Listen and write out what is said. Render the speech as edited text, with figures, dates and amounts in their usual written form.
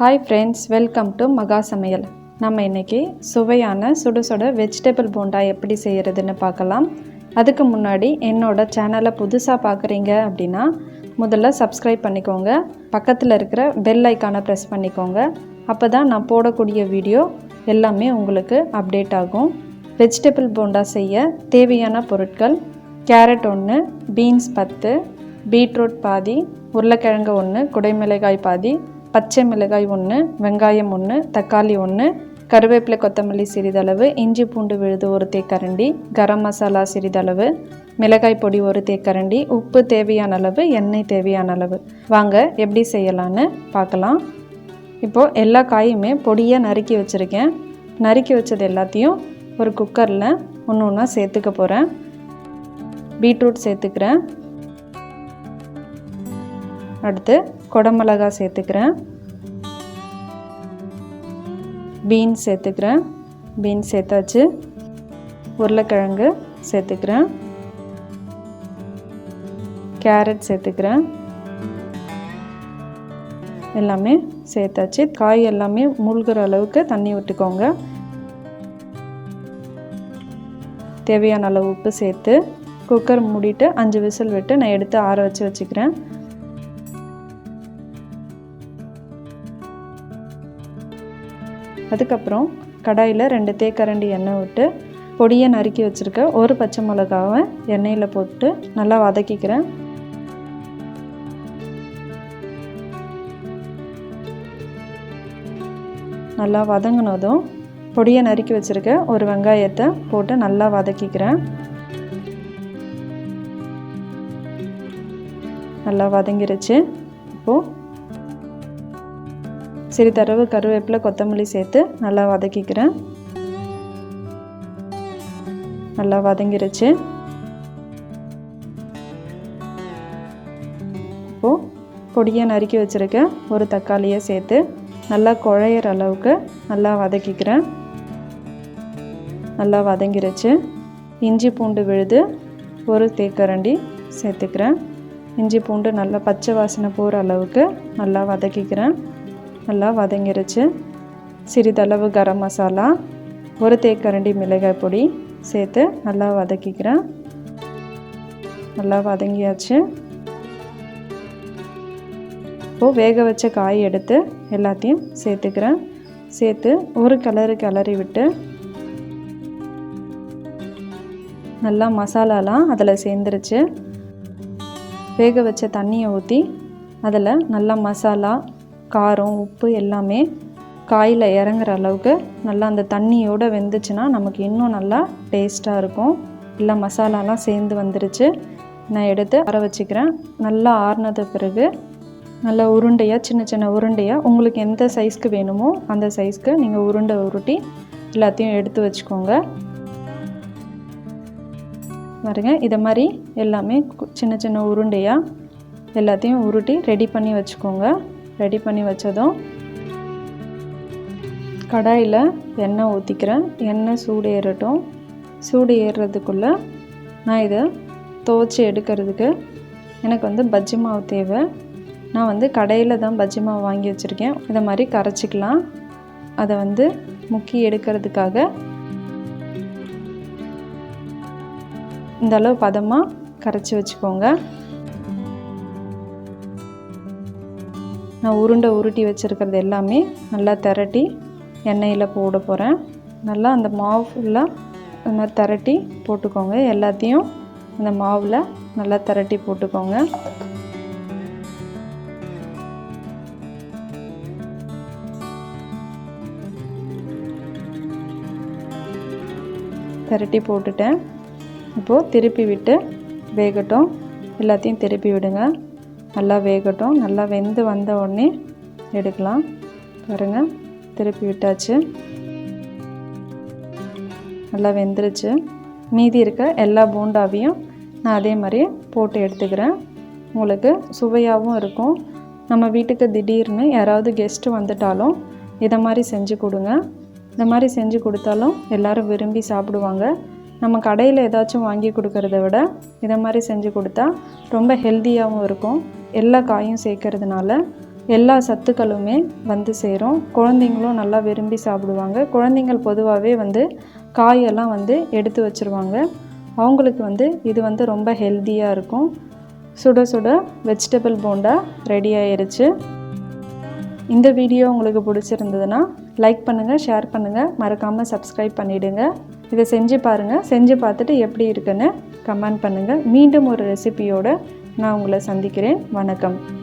Hi friends, welcome to மகா சமையல். நம்ம இன்றைக்கி சுவையான சுட சுட வெஜிடபிள் போண்டா எப்படி செய்கிறதுன்னு பார்க்கலாம். அதுக்கு முன்னாடி என்னோட சேனலை புதுசாக பார்க்குறீங்க அப்படின்னா முதல்ல சப்ஸ்கிரைப் பண்ணிக்கோங்க. பக்கத்தில் இருக்கிற பெல் ஐக்கானை ப்ரெஸ் பண்ணிக்கோங்க. அப்போ தான் நான் போடக்கூடிய வீடியோ எல்லாமே உங்களுக்கு அப்டேட் ஆகும். வெஜிடபிள் போண்டா செய்ய தேவையான பொருட்கள்: கேரட் 1, பீன்ஸ் 10, பீட்ரூட் பாதி, உருளைக்கிழங்கு 1, குடைமிளகாய் பாதி, பச்சை மிளகாய் 1, வெங்காயம் 1, தக்காளி 1, கருவேப்பிலை கொத்தமல்லி சிறிதளவு, இஞ்சி பூண்டு விழுது 1 தேக்கரண்டி, கரம் மசாலா சிறிதளவு, மிளகாய் பொடி 1 தேக்கரண்டி, உப்பு தேவையான அளவு, எண்ணெய் தேவையான அளவு. வாங்க எப்படி செய்யலான்னு பார்க்கலாம். இப்போது எல்லா காயுமே பொடியாக நறுக்கி வச்சுருக்கேன். நறுக்கி வச்சது எல்லாத்தையும் ஒரு குக்கரில் ஒன்று ஒன்றா சேர்த்துக்க போகிறேன். பீட்ரூட் சேர்த்துக்கிறேன். அடுத்து குடமிளகா சேர்த்துக்கிறேன். பீன்ஸ் சேர்த்துக்கிறேன். பீன்ஸ் சேர்த்தாச்சு. உருளைக்கிழங்கு சேர்த்துக்கிறேன். கேரட் சேர்த்துக்கிறேன். எல்லாமே சேர்த்தாச்சு. காய் எல்லாமே மூழ்கிற அளவுக்கு தண்ணி விட்டுக்கோங்க. தேவையான அளவு உப்பு சேர்த்து குக்கர் மூடிட்டு 5 விசில் விட்டு நான் எடுத்து ஆற வச்சுக்கிறேன். அதுக்கப்புறம் கடாயில் 2 தேக்கரண்டி எண்ணெய் விட்டு பொடியை நறுக்கி வச்சுருக்க ஒரு பச்சை மிளகாவை எண்ணெயில் போட்டு நல்லா வதக்கிக்கிறேன். நல்லா வதங்கினதும் பொடியை நறுக்கி வச்சுருக்க ஒரு வெங்காயத்தை போட்டு நல்லா வதக்கிக்கிறேன். நல்லா வதங்கிருச்சு. இப்போது சிறிதளவு கருவேப்பிலை கொத்தமல்லி சேர்த்து நல்லா வதக்கிக்கிறேன். நல்லா வதங்கிருச்சு. இப்போது பொடியை நறுக்கி வச்சுருக்க ஒரு தக்காளியை சேர்த்து நல்லா குழையிற அளவுக்கு நல்லா வதக்கிக்கிறேன். நல்லா வதங்கிருச்சு. இஞ்சி பூண்டு விழுது 1 தேக்கரண்டி சேர்த்துக்கிறேன். இஞ்சி பூண்டு நல்லா பச்சை வாசனை போகிற அளவுக்கு நல்லா வதக்கிக்கிறேன். நல்லா வதங்கிருச்சு. சிறிதளவு கரம் மசாலா, 1 தேக்கரண்டி மிளகாய் பொடி சேர்த்து நல்லா வதக்கிக்கிறேன். நல்லா வதங்கியாச்சு. இப்போது வேக வச்ச காய் எடுத்து எல்லாத்தையும் சேர்த்துக்கிறேன். சேர்த்து ஒரு கிளறி விட்டு நல்லா மசாலாலாம் அதில் சேர்ந்துருச்சு. வேக வச்ச தண்ணியை ஊற்றி அதில் நல்லா மசாலா, காரம், உப்பு எல்லாமே காயில் இறங்குற அளவுக்கு நல்லா அந்த தண்ணியோடு வெந்துச்சுன்னா நமக்கு இன்னும் நல்லா டேஸ்ட்டாக இருக்கும். எல்லாம் மசாலாலாம் சேர்ந்து வந்துருச்சு. நான் எடுத்து ஆற வச்சுக்கிறேன். நல்லா ஆறினது பிறகு நல்லா உருண்டையாக சின்ன சின்ன உருண்டையாக உங்களுக்கு எந்த சைஸ்க்கு வேணுமோ அந்த சைஸ்க்கு நீங்கள் உருட்டி எல்லாத்தையும் எடுத்து வச்சுக்கோங்க. பாருங்க, இதை மாதிரி எல்லாமே சின்ன சின்ன உருண்டையாக எல்லாத்தையும் உருட்டி ரெடி பண்ணி வச்சுக்கோங்க. ரெடி பண்ணி வச்சதும் கடாயில் எண்ணெய் ஊற்றிக்கிறேன். எண்ணெய் சூடு ஏறட்டும். சூடு ஏறுறதுக்குள்ளே நான் இதை துவைச்சி எடுக்கிறதுக்கு எனக்கு பஜ்ஜி மாவு தேவை. நான் கடையில் தான் பஜ்ஜி மாவு வாங்கி வச்சுருக்கேன். இதை மாதிரி கரைச்சிக்கலாம். அதை முக்கி எடுக்கிறதுக்காக இந்த அளவு பதமாக கரைச்சி வச்சுக்கோங்க. நான் உருட்டி வச்சுருக்கிறது எல்லாமே நல்லா திரட்டி எண்ணெயில் போட போகிறேன். நல்லா அந்த மாவு ஃபுல்லாக அந்த மாதிரி திரட்டி போட்டுக்கோங்க. எல்லாத்தையும் அந்த மாவில் நல்லா திரட்டி போட்டுக்கோங்க. திரட்டி போட்டுட்டேன். இப்போது திருப்பி விட்டு வேகட்டும். எல்லாத்தையும் திருப்பி விடுங்க. நல்லா வேகட்டும். நல்லா வெந்து வந்த உடனே எடுக்கலாம். பாருங்கள், திருப்பி விட்டாச்சு. நல்லா வெந்துருச்சு. மீதி இருக்க எல்லா போண்டாவையும் நான் அதே மாதிரி போட்டு எடுத்துக்கிறேன். உங்களுக்கு சுவையாகவும் இருக்கும். நம்ம வீட்டுக்கு திடீர்னு யாராவது கெஸ்ட்டு வந்துட்டாலும் இதை மாதிரி செஞ்சு கொடுங்க. இந்த மாதிரி செஞ்சு கொடுத்தாலும் எல்லோரும் விரும்பி சாப்பிடுவாங்க. நம்ம கடையில் ஏதாச்சும் வாங்கி கொடுக்கறத விட இதை மாதிரி செஞ்சு கொடுத்தா ரொம்ப ஹெல்த்தியாகவும் இருக்கும். எல்லா காயும் சேர்க்கறதுனால எல்லா சத்துக்களுமே வந்து சேரும். குழந்தைங்களும் நல்லா விரும்பி சாப்பிடுவாங்க. குழந்தைங்கள் பொதுவாகவே வந்து காயெல்லாம் வந்து எடுத்து வச்சுருவாங்க. அவங்களுக்கு வந்து இது வந்து ரொம்ப ஹெல்த்தியாக இருக்கும். சுட சுட வெஜிடபிள் போண்டா ரெடி ஆயிருச்சு. இந்த வீடியோ உங்களுக்கு பிடிச்சிருந்ததுன்னா லைக் பண்ணுங்கள், ஷேர் பண்ணுங்கள், மறக்காமல் சப்ஸ்கிரைப் பண்ணிவிடுங்க. இதை செஞ்சு பாருங்கள். செஞ்சு பார்த்துட்டு எப்படி இருக்குன்னு கமெண்ட் பண்ணுங்கள். மீண்டும் ஒரு ரெசிபியோடு நான் உங்களை சந்திக்கிறேன். வணக்கம்.